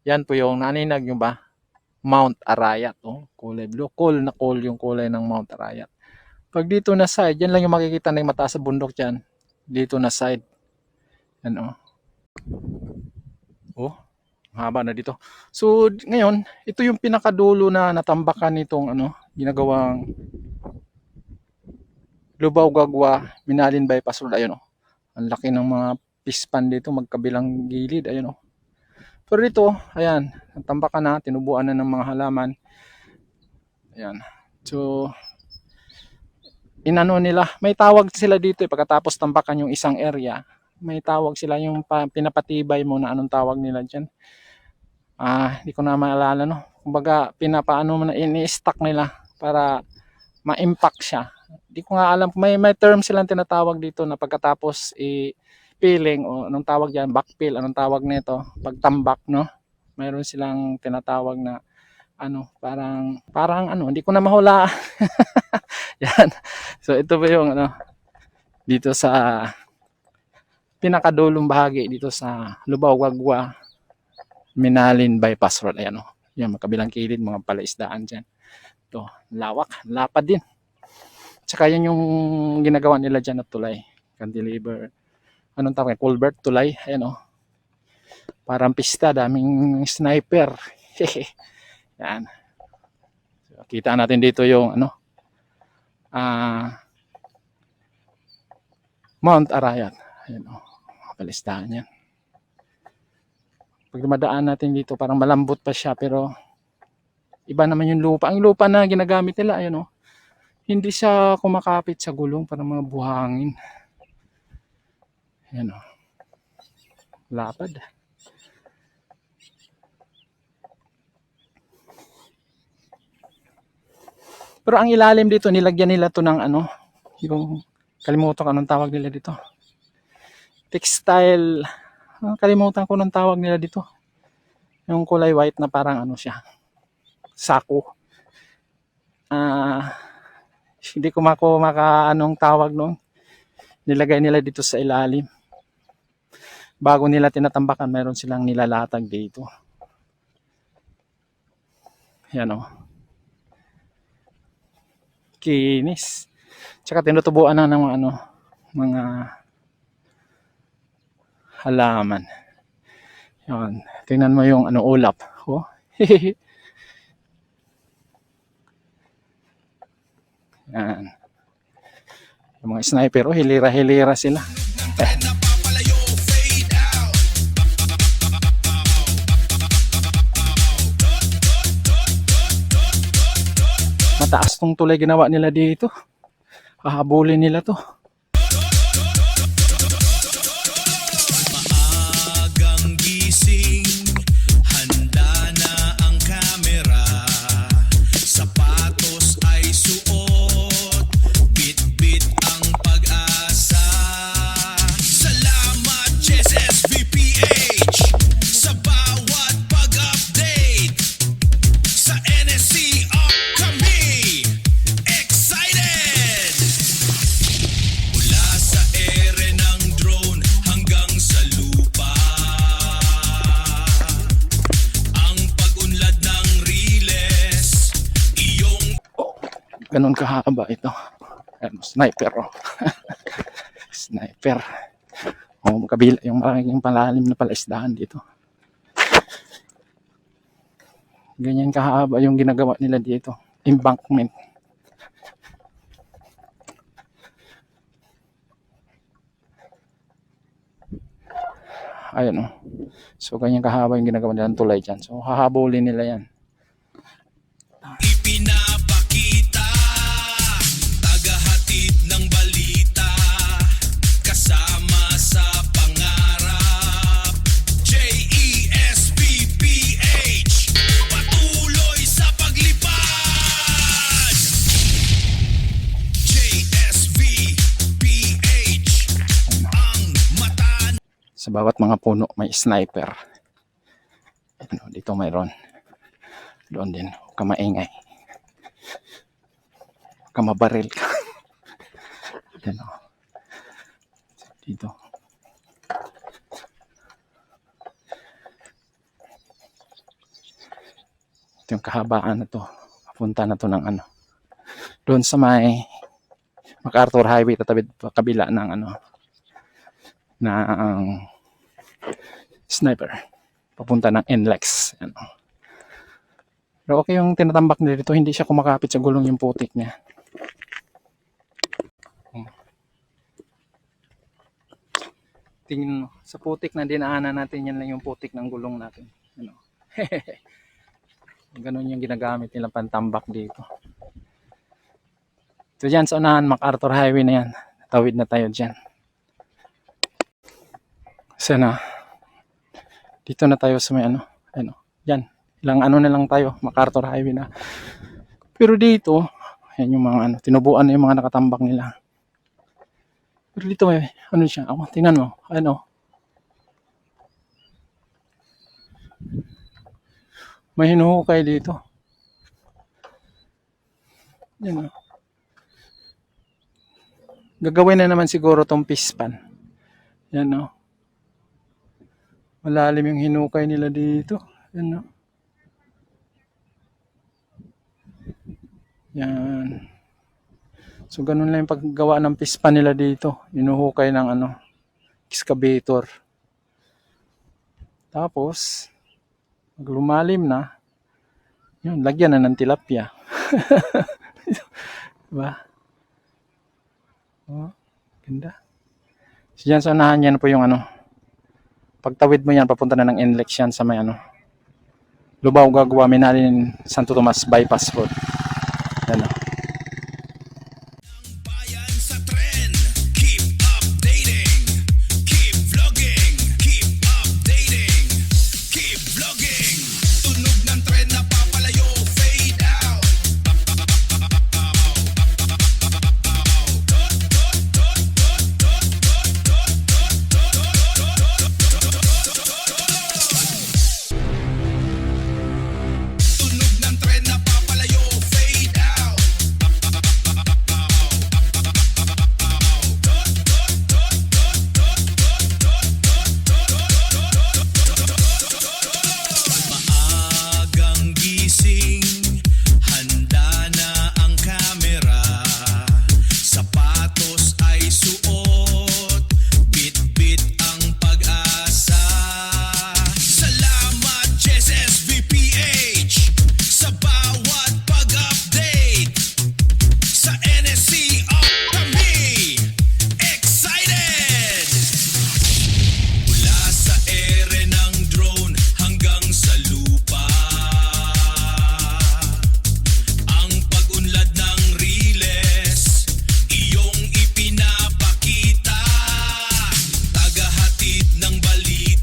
Yan po yung naninag nyo ba? Mount Arayat. Oh, kulay blue. Cool na cool yung kulay ng Mount Arayat. Pag dito na side, yan lang yung makikita na yung mataas sa bundok dyan. Dito na side. Yan oh. Oh, haba na dito. So, ngayon, ito yung pinakadulo na natambakan nitong ginagawang Lubao Gagwa Minalin Bypass Road. Ayun oh. Ang laki ng mga pispan dito magkabilang gilid. Ayun oh. Pero dito, ayan, natambakan na, tinubuan na ng mga halaman. Ayan. So, inano nila, may tawag sila dito pagkatapos tambakan yung isang area. May tawag sila yung pinapatibay mo na anong tawag nila dyan. Hindi ko na maalala no. Kumbaga, pinapaano mo na ini-stack nila para ma-impact siya. Hindi ko nga alam, may term silang tinatawag dito na pagkatapos peeling o anong tawag diyan, backfill, anong tawag nito, pagtambak no. Mayroon silang tinatawag na parang hindi ko na mahula. Yan. So ito ba yung dito sa pinakadulong bahagi dito sa Lubao Gagwa Minalin Bypass Road. Ayan oh. Yan, magkabilang kilid, mga palaisdaan dyan. Ito, lawak, lapad din. Tsaka yan yung ginagawa nila dyan na tulay. Cantilever. Anong tawag? Culvert, tulay. Ayan oh. Parang pista, daming sniper. Yan. So, kita natin dito yung Mount Arayat. Ayan oh. Palaisdaan yan. Pag dumadaan natin dito, parang malambot pa siya, pero iba naman yung lupa. Ang lupa na ginagamit nila, ayun oh, hindi siya kumakapit sa gulong, parang mga buhangin. Ayan oh, lapad. Pero ang ilalim dito, nilagyan nila to ng yung kalimutan ko anong tawag nila dito. Textile, kalimutan ko anong tawag nila dito. Yung kulay white na parang siya, sako. Hindi ko anong tawag noon. Nilagay nila dito sa ilalim. Bago nila tinatambakan, mayroon silang nilalatag dito. Yan o. Kinis. Tsaka tinutubuan na ng mga halaman. Yan. Tingnan mo yung ulap. Oh. Yan. Yung mga sniper, hilira-hilira sila. Mataas tong tulay ginawa nila dito. Hahabulin nila to. Maagang gising, handa na ang kamera. Sapatos ay suot, bit-bit ang pag-asa. Salamat SSVPH sa bawat pag-update. Sa NSCR kami excited! Mula sa ere ng drone hanggang sa lupa, ang pag-unlad ng riles, iyong Ganun kahaba ito. Sniper oh. Sniper. Oh, kabila yung malaking palalim na palaisdaan dito. Ganyan kahaba yung ginagawa nila dito. Embankment. Ayun oh. So ganyan kahaba yung ginagawa nila ng tulay dyan. So hahabulin nila yan. ipinapakita, tagahatid ng balita, kasama sa pangarap. JESPPH, patuloy sa paglipad. JSVPH, ang mata. Sa bawat mga puno may sniper. Dito mayroon. Doon din. Huwag ka maingay. Huwag ka mabaril ka. Yan o. Dito. Ito yung kahabaan na to. Papunta na to ng ano. Doon sa may MacArthur Highway, tatawid pa kabila ng ano, ng Sniper. Papunta ng NLEX. Ano. Pero okay yung tinatambak nila dito, hindi siya kumakapit sa gulong yung putik niya. Tingin mo, sa putik na dinaanan natin, yan lang yung putik ng gulong natin. Ano. Ganun yung ginagamit nilang pantambak dito. So dyan sa unahan, MacArthur Highway na yan. Tawid na tayo dyan. Sana, dito na tayo sa may ano. Ano, dyan. Ilang ano na lang tayo, MacArthur Highway na. Pero dito, yan yung mga ano, tinubuan na yung mga nakatambak nila. Pero dito may, ano siya, oh, tingnan mo, ano. May hinuhukay dito. Yan o. Gagawin na naman siguro tong pispan. Yan o. Malalim yung hinukay nila dito. Yan o. Yan. So ganun lang yung paggawa ng pispan nila dito. Hinuhukay ng ano, excavator. Tapos, pag lumalim na, yun, lagyan na ng tilapia. Diba? Oh, ganda. So dyan sa unahan yan po yung ano, pagtawid mo yan, papunta na ng NLEX yan sa may ano, Lubao Gagwa Minalin Santo Tomas Bypass Road. Yan o.